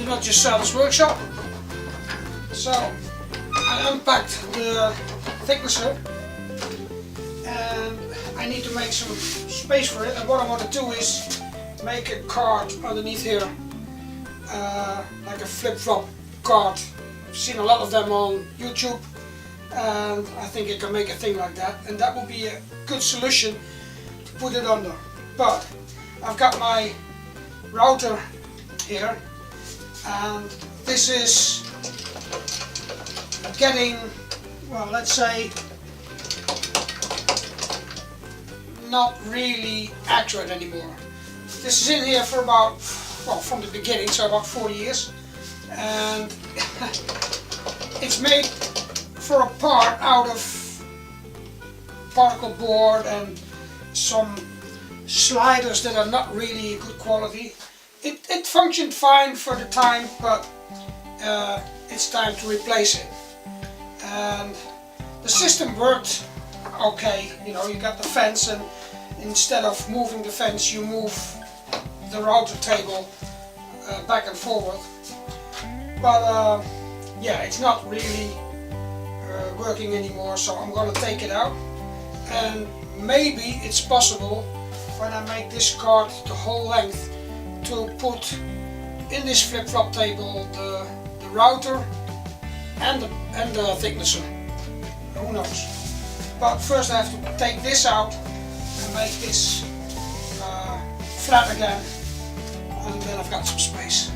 not Just Sawdust workshop. So I unpacked the thicknesser and I need to make some space for it, and what I want to do is make a card underneath here, like a flip-flop card. I've seen a lot of them on YouTube and I think I can make a thing like that, and that would be a good solution to put it under. But I've got my router here and this is getting, well, let's say not really accurate anymore. This is in here for about, well, from the beginning, so about 4 years, and it's made for a part out of particle board and some sliders that are not really good quality. It functioned fine for the time, but it's time to replace it. And the system worked okay. You know, you got the fence, and instead of moving the fence you move the router table back and forward. But yeah, it's not really working anymore, so I'm gonna take it out, and maybe it's possible when I make this card the whole length to put in this flip-flop table the router and the thicknesser. Who knows? But first I have to take this out and make this flat again, and then I've got some space.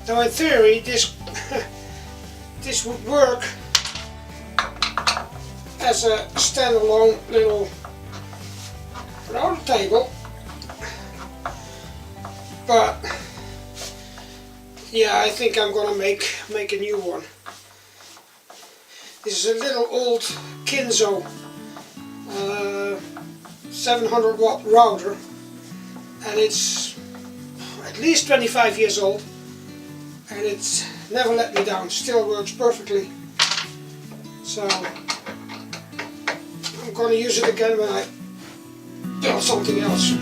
Now in theory this this would work as a standalone little router table, but yeah, I think I'm gonna make a new one. This is a little old Kinzo 700 watt router, and it's at least 25 years old. And it's never let me down, still works perfectly. So I'm going to use it again when I build something else.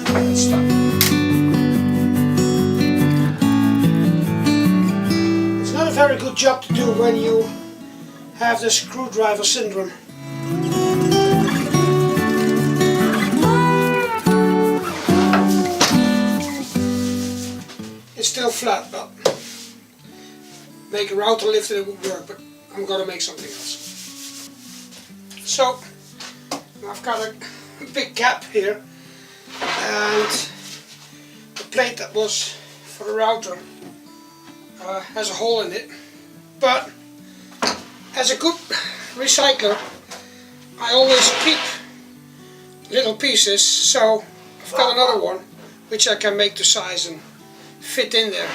It's not a very good job to do when you have the screwdriver syndrome. It's still flat, but make a router lift and it would work, but I'm gonna make something else. So I've got a big gap here, and the plate that was for the router has a hole in it, but as a good recycler I always keep little pieces, so I've got another one which I can make to size and fit in there.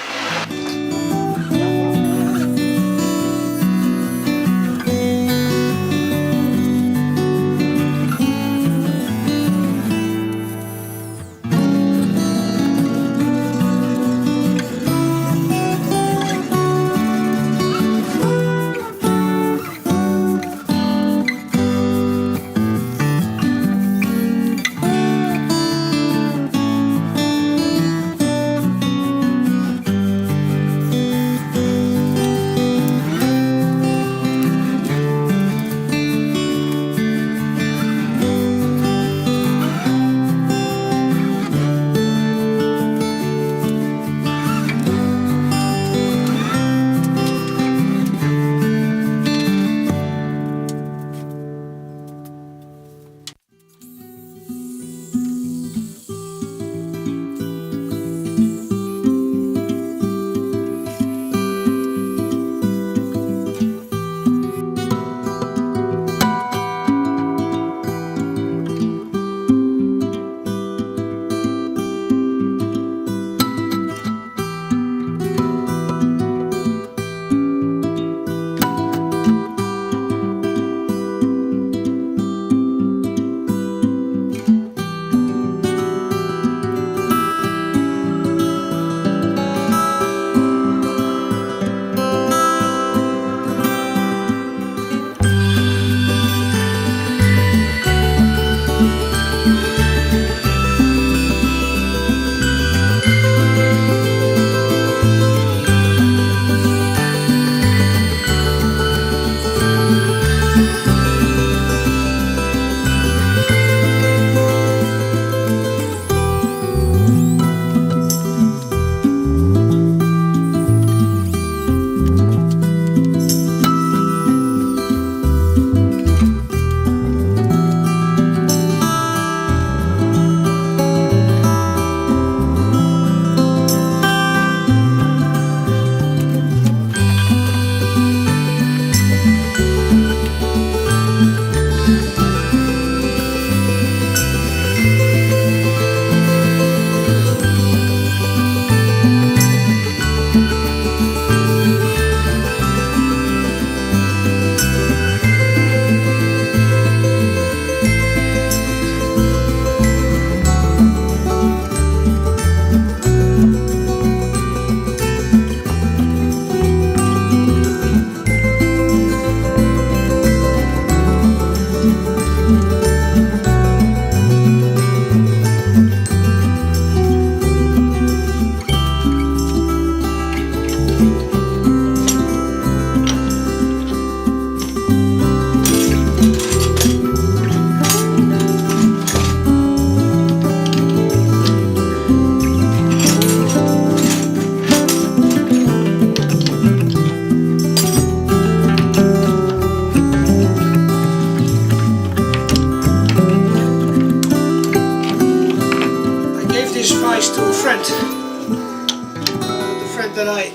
that I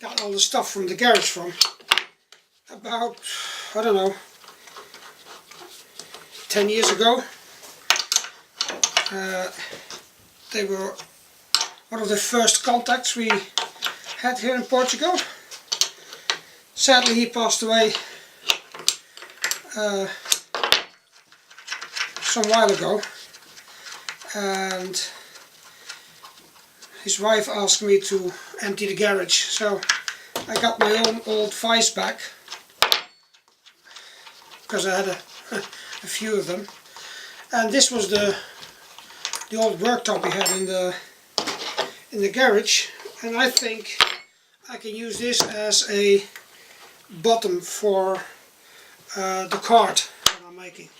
got all the stuff from the garage from. About, I don't know, 10 years ago. They were one of the first contacts we had here in Portugal. Sadly he passed away some while ago, and his wife asked me to empty the garage, so I got my own old vice back, because I had a few of them, and this was the old worktop we had in the garage, and I think I can use this as a bottom for the cart that I'm making.